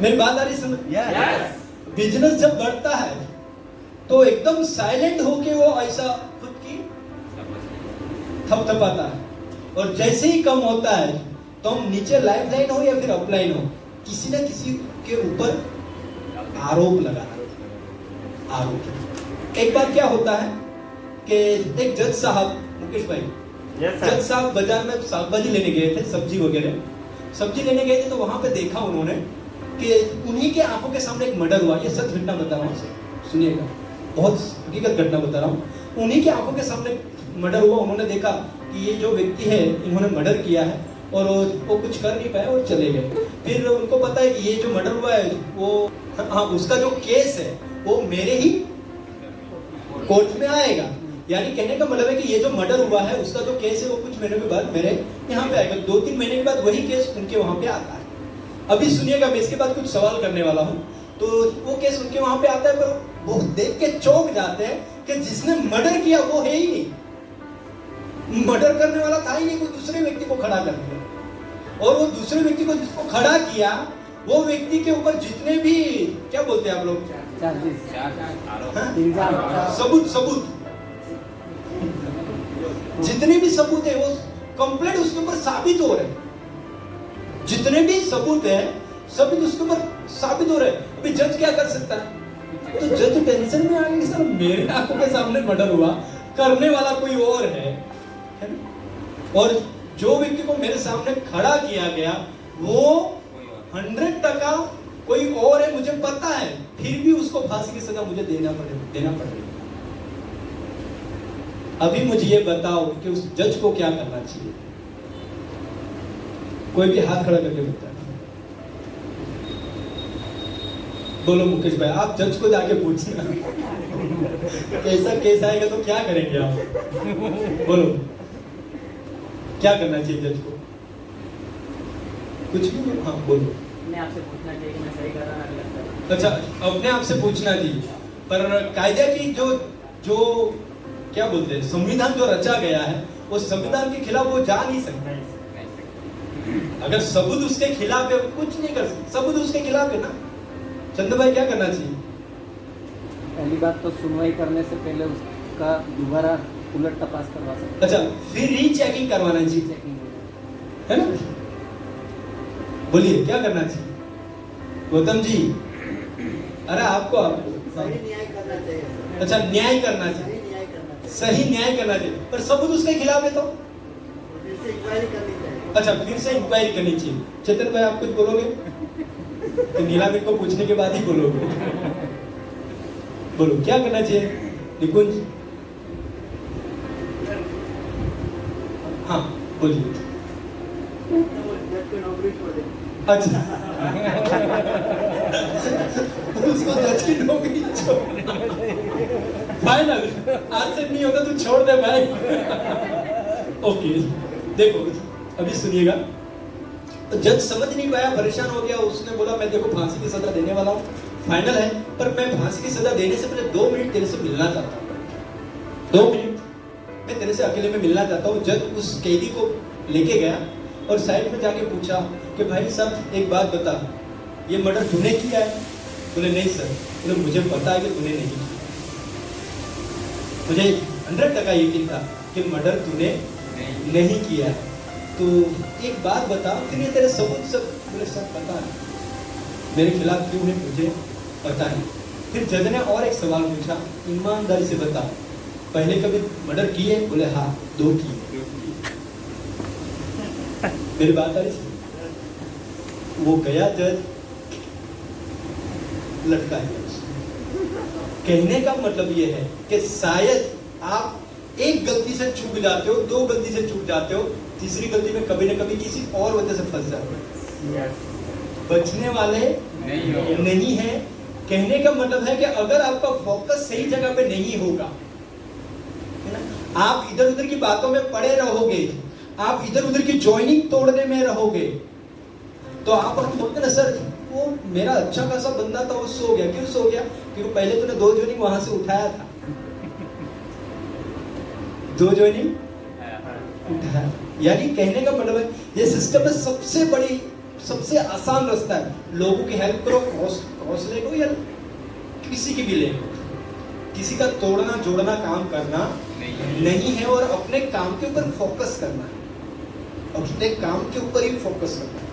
मेरी बात आ रही समझ? बिजनेस जब बढ़ता है तो एकदम साइलेंट होके वो ऐसा खुद की थपथपाता है, और जैसे ही कम होता है तो हम नीचे लाइफ लाइन हो या फिर अपलाइन हो, किसी न किसी के ऊपर आरोप लगाना। आरोप। एक बार क्या होता है कि एक जज साहब, मुकेश भाई, जज साहब बाजार में साग लेने गए थे, सब्जी वगैरह सब्जी लेने गए थे, तो वहां पे देखा उन्होंने कि उन्हीं के आंखों के सामने एक मर्डर हुआ। ये सच घटना बता रहा हूँ, सुनिएगा, बहुत हकीकत घटना बता रहा हूँ। उन्हीं के आंखों के सामने मर्डर हुआ। उन्होंने देखा कि ये जो व्यक्ति है इन्होंने मर्डर किया है, और वो कुछ कर नहीं पाए और चले गए। फिर उनको पता है कि ये जो मर्डर हुआ है वो, हाँ, उसका जो केस है वो मेरे ही कोर्ट में आएगा। यानी कहने का मतलब है कि ये जो मर्डर हुआ है उसका जो केस है वो कुछ महीनों के बाद मेरे यहाँ पे आएगा। 2-3 महीने के बाद वही केस उनके वहां पे आता है। अभी सुनिएगा, मैं इसके बाद कुछ सवाल करने वाला हूँ। तो वो केस उनके वहां पे आता है, पर वो देख के चौंक जाते हैं कि जिसने मर्डर किया वो है ही नहीं, मर्डर करने वाला था ही नहीं, कोई दूसरे व्यक्ति को खड़ा कर दिया। और वो दूसरे व्यक्ति को जिसको खड़ा किया, वो व्यक्ति के ऊपर जितने भी, क्या बोलते हैं आप लोग, सबूत जितने भी सबूत है वो कंप्लीट उसके ऊपर साबित हो रहे। जितने भी सबूत है सब उसके ऊपर साबित हो रहे। अभी जज क्या कर सकता है? तो जज टेंशन में आ गया कि सर मेरे आंखों के सामने मर्डर हुआ, करने वाला कोई और है ना? और जो व्यक्ति को मेरे सामने खड़ा किया गया वो 100% कोई और है, मुझे पता है, फिर भी उसको फांसी की सजा मुझे देना पड़ेगा। अभी मुझे ये बताओ कि उस जज को क्या करना चाहिए? कोई भी हाथ खड़ा करके बताए। बोलो मुकेश भाई, आप जज को जाके पूछना कैसा केस आएगा तो क्या करेंगे आप? बोलो, क्या करना चाहिए जज को? कुछ भी, हाँ बोलो। अपने आप से पूछना चाहिए कि मैं सही कर रहा हूं। अच्छा, अपने आप से पूछना चाहिए, पर कायदे की जो क्या बोलते हैं, संविधान जो रचा गया है वो संविधान के खिलाफ वो जा नहीं सकता। अगर सबूत उसके खिलाफ है कुछ नहीं कर सकते, सबूत उसके खिलाफ है ना। चंदू भाई, क्या करना चाहिए? पहली बात तो सुनवाई करने से पहले उसका दोबारा उलट तपास करवा सकते। अच्छा, फिर रीचेकिंग करवाना चाहिए, है ना? बोलिए, क्या करना चाहिए गौतम जी? अरे आपको सही न्याय करना चाहिए। अच्छा, न्याय करना चाहिए, सही न्याय करना चाहिए, पर सबूत उसके खिलाफ है तो फिर से इंक्वायरी करनी चाहिए। अच्छा, फिर से इंक्वायरी करनी चाहिए। चेतन भाई, आप कुछ बोलोगे? तो नीलामी को पूछने के बाद ही बोलोगे। बोलो, क्या करना चाहिए निकुंज? हाँ बोलिए। नौकरी छोड़ दे। अच्छा उसको जज की नौकरी छोड़, फाइनल, आज से नहीं होगा, तू छोड़ दे भाई। ओके, देखो अभी सुनिएगा। तो जज समझ नहीं पाया, परेशान हो गया। उसने बोला मैं देखो फांसी की सजा देने वाला हूँ, फाइनल है, पर मैं फांसी की सजा देने से पहले 2 मिनट तेरे से मिलना चाहता हूँ। 2 मिनट मैं तेरे से अकेले में मिलना चाहता हूँ। जज उस कैदी को लेके गया और साइड में जाके पूछा कि भाई साहब एक बात बता, ये मर्डर तूने किया है? बोले नहीं सर। बोले मुझे पता है कि तूने नहीं किया, मुझे 100% यकीन था कि मर्डर तूने नहीं किया है, तो एक बात बता, फिर ये तेरे सबूत सब? बोले सर पता है, मेरे खिलाफ क्यों है मुझे पता नहीं। फिर जज ने और एक सवाल पूछा, ईमानदारी से बता, पहले कभी मर्डर किए? बोले हाँ 2 किए। मेरी बात आ रही? वो गया जज, लटका दिया। कहने का मतलब ये है कि शायद आप एक गलती से चूक जाते हो, 2 गलती से चूक जाते हो, तीसरी गलती में कभी न कभी किसी और वजह से फंस जाते हो। बचने वाले नहीं है। कहने का मतलब है कि अगर आपका फोकस सही जगह पे नहीं होगा, है ना, आप इधर उधर की बातों में पड़े रहोगे, आप इधर उधर की जॉइनिंग तोड़ने में रहोगे, तो आप हम बोलते ना सर वो मेरा अच्छा खासा बंदा था, वो सो गया। क्यों सो गया? क्योंकि पहले तूने 2 जॉइनिंग वहां से उठाया था, 2 जॉइनिंग उठाया। यानी कहने का मतलब है ये सिस्टम में सबसे सबसे आसान रास्ता है, लोगों की हेल्प करो, क्रॉस ले लो या किसी की भी ले लो। किसी का तोड़ना जोड़ना काम करना नहीं है और अपने काम के ऊपर फोकस करना है, अपने काम के ऊपर ही फोकस करना है।